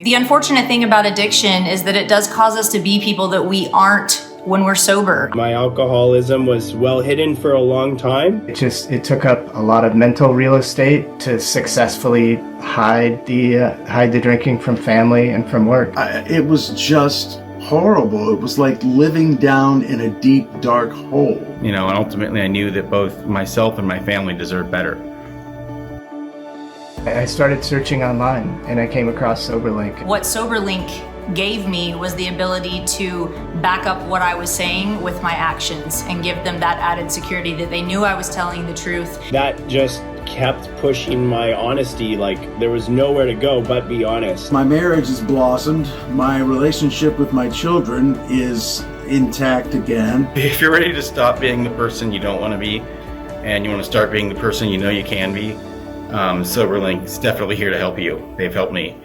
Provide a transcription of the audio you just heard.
The unfortunate thing about addiction is that it does cause us to be people that we aren't when we're sober. My alcoholism was well hidden for a long time. It took up a lot of mental real estate to successfully hide the drinking from family and from work. It was just horrible. It was like living down in a deep, dark hole. And ultimately I knew that both myself and my family deserved better. I started searching online and I came across Soberlink. What Soberlink gave me was the ability to back up what I was saying with my actions and give them that added security that they knew I was telling the truth. That just kept pushing my honesty. Like, there was nowhere to go but be honest. My marriage has blossomed. My relationship with my children is intact again. If you're ready to stop being the person you don't want to be and you want to start being the person you know you can be, Soberlink is definitely here to help you. They've helped me.